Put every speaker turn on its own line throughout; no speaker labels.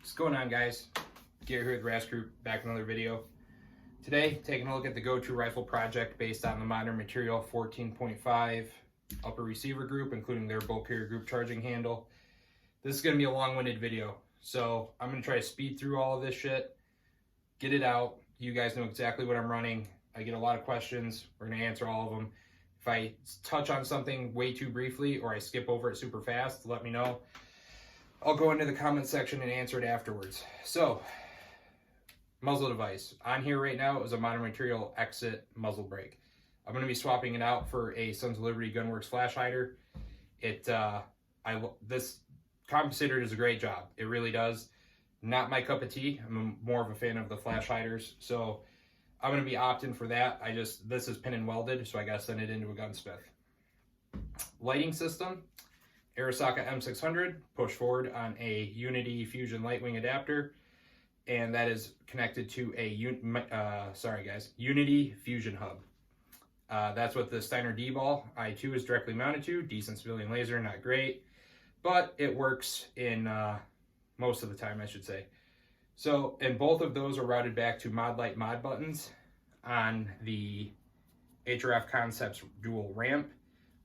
What's going on, guys? Gary here with Rask Group, back with another video. Today, taking a look at the go-to rifle project based on the Modern Material 14.5 upper receiver group, including their bolt carrier group charging handle. This is going to be a long-winded video, so I'm going to try to speed through all of this shit, get it out. You guys know exactly what I'm running. I get a lot of questions. We're going to answer all of them. If I touch on something way too briefly or I skip over it super fast, let me know. I'll go into the comment section and answer it afterwards. So, muzzle device. On here right now is a Modern Material Exit muzzle brake. I'm going to be swapping it out for a Sons of Liberty Gunworks flash hider. This compensator does a great job. It really does. Not my cup of tea. I'm more of a fan of the flash hiders. So, I'm going to be opting for that. This is pin and welded, so I got to send it into a gunsmith. Lighting system. Arisaka M600, push forward on a Unity Fusion Lightwing adapter, and that is connected to a Unity Fusion hub. That's what the Steiner D-Ball I2 is directly mounted to. Decent civilian laser, not great, but it works in most of the time, I should say. So, and both of those are routed back to ModLite mod buttons on the HRF Concepts dual ramp.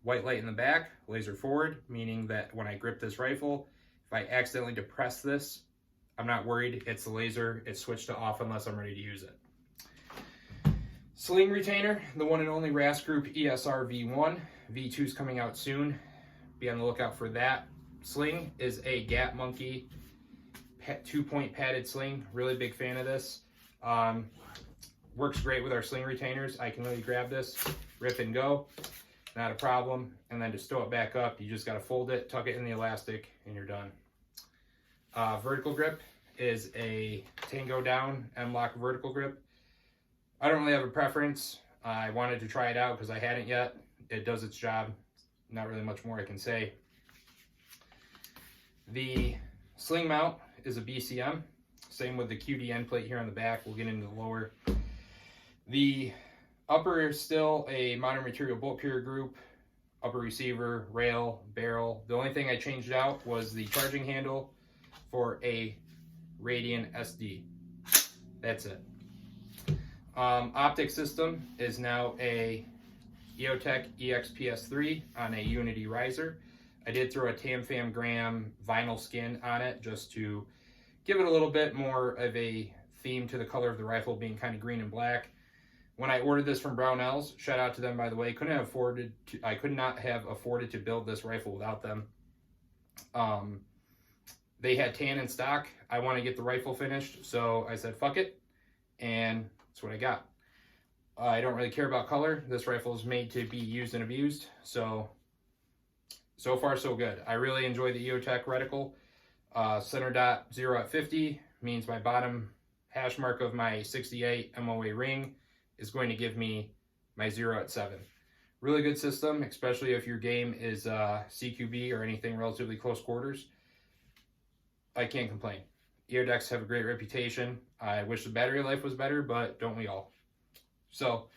White light in the back, laser forward, meaning that when I grip this rifle, if I accidentally depress this, I'm not worried. It's the laser. It's switched to off unless I'm ready to use it. Sling retainer, the one and only Rask Group ESR V1. V2 is coming out soon. Be on the lookout for that. Sling is a Gat Monkey 2-point padded sling. Really big fan of this. Works great with our sling retainers. I can really grab this, rip and go. Not a problem. And then to stow it back up, you just got to fold it, tuck it in the elastic, and you're done. Vertical grip is a Tango Down M-Lock vertical grip. I don't really have a preference. I wanted to try it out because I hadn't yet. It does its job. Not really much more I can say. The sling mount is a BCM. Same with the QD end plate here on the back. We'll get into the lower. The upper is still a Modern Material bolt carrier group, upper receiver, rail, barrel. The only thing I changed out was the charging handle for a Radian SD. That's it. Optic system is now a EOTech EXPS3 on a Unity riser. I did throw a Tamfam Graham vinyl skin on it just to give it a little bit more of a theme to the color of the rifle being kind of green and black. When I ordered this from Brownells, shout out to them by the way, I could not have afforded to build this rifle without them. They had tan in stock. I want to get the rifle finished, so I said fuck it, and that's what I got. I don't really care about color. This rifle is made to be used and abused, so far so good. I really enjoy the EOTech reticle. Center dot 0 at 50 means my bottom hash mark of my 68 MOA ring is going to give me my 0 at 7. Really good system, especially if your game is CQB or anything relatively close quarters. I can't complain. EOTechs have a great reputation. I wish the battery life was better, but don't we all? So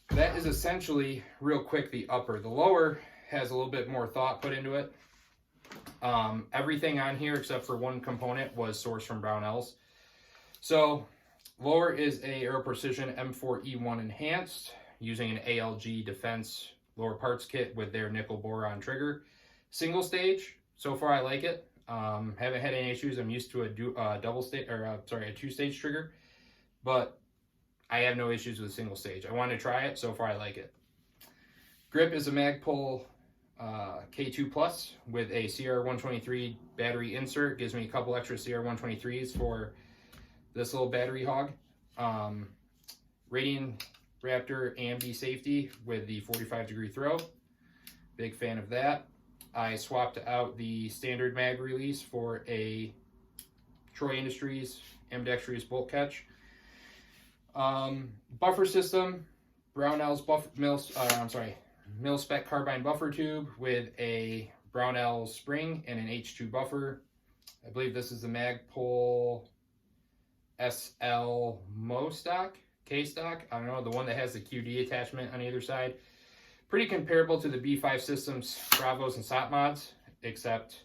that is essentially, real quick, the upper. The lower has a little bit more thought put into it. Everything on here except for one component was sourced from Brownells. So lower is a Aero Precision M4E1 Enhanced using an ALG Defense lower parts kit with their nickel boron trigger. Single stage, so far I like it. Haven't had any issues. I'm used to a two-stage trigger, but I have no issues with a single stage. I want to try it. So far I like it. Grip is a Magpul K2 Plus with a CR123 battery insert. Gives me a couple extra CR123s for this little battery hog. Radian Raptor AMD safety with the 45-degree throw. Big fan of that. I swapped out the standard mag release for a Troy Industries ambidextrous bolt catch. Buffer system, Brownells mil spec carbine buffer tube with a Brownells spring and an H2 buffer. I believe this is the Magpul SL Mo stock, K stock. I don't know, the one that has the QD attachment on either side. Pretty comparable to the B5 Systems Bravos and SOT mods, except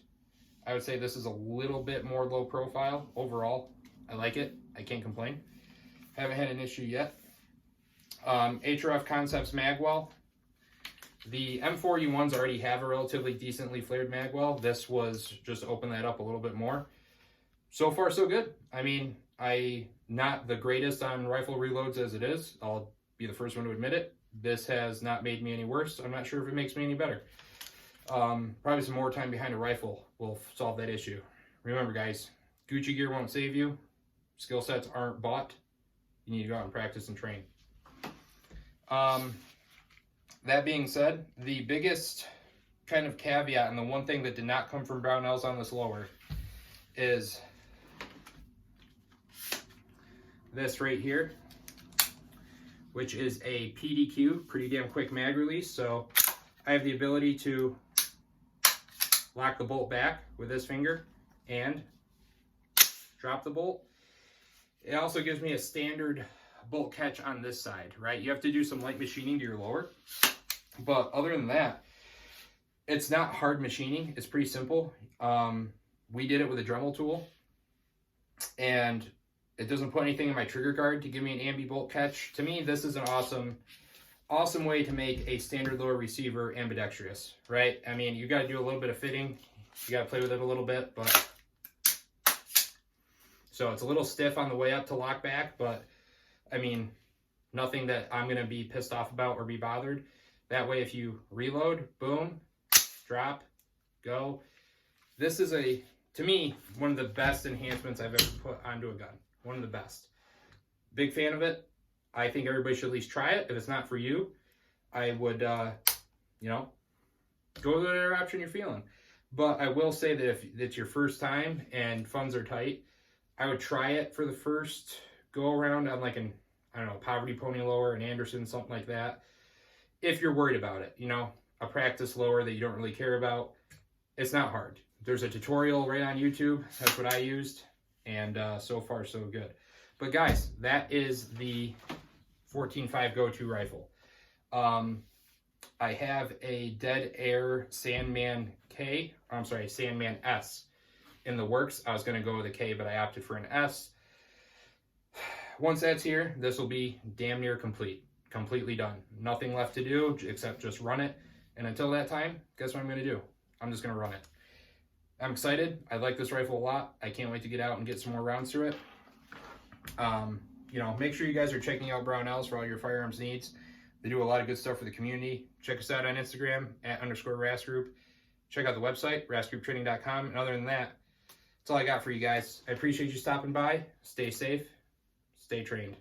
I would say this is a little bit more low profile overall. I like it. I can't complain. Haven't had an issue yet. HRF Concepts magwell. The M4U1s already have a relatively decently flared magwell. This was just open that up a little bit more. So far, so good. I mean, not the greatest on rifle reloads as it is. I'll be the first one to admit it. This has not made me any worse. I'm not sure if it makes me any better. Probably some more time behind a rifle will solve that issue. Remember, guys, Gucci gear won't save you. Skill sets aren't bought. You need to go out and practice and train. That being said, the biggest kind of caveat, and the one thing that did not come from Brownells on this lower, is this right here, which is a PDQ, pretty damn quick mag release. So I have the ability to lock the bolt back with this finger and drop the bolt. It also gives me a standard bolt catch on this side, right? You have to do some light machining to your lower, but other than that, it's not hard machining. It's pretty simple. We did it with a Dremel tool, and it doesn't put anything in my trigger guard to give me an ambi bolt catch. To me, this is an awesome way to make a standard lower receiver ambidextrous, right? I mean, you got to do a little bit of fitting. You got to play with it a little bit, but so it's a little stiff on the way up to lock back, but I mean, nothing that I'm going to be pissed off about or be bothered. That way, if you reload, boom, drop, go. This is to me, one of the best enhancements I've ever put onto a gun. One of the best. Big fan of it. I think everybody should at least try it. If it's not for you, I would, you know, go with whatever option you're feeling. But I will say that if it's your first time and funds are tight, I would try it for the first go around on like I don't know, Poverty Pony lower, an Anderson, something like that. If you're worried about it, you know, a practice lower that you don't really care about, it's not hard. There's a tutorial right on YouTube. That's what I used. And so far, so good. But guys, that is the 14.5 go-to rifle. I have a Dead Air Sandman Sandman S in the works. I was going to go with a K, but I opted for an S. Once that's here, this will be damn near completely done. Nothing left to do except just run it. And until that time, guess what I'm going to do? I'm just going to run it. I'm excited. I like this rifle a lot. I can't wait to get out and get some more rounds through it. You know, make sure you guys are checking out Brownells for all your firearms needs. They do a lot of good stuff for the community. Check us out on Instagram @_RASGroup. Check out the website, rasgrouptraining.com. And other than that, that's all I got for you guys. I appreciate you stopping by. Stay safe. Stay trained.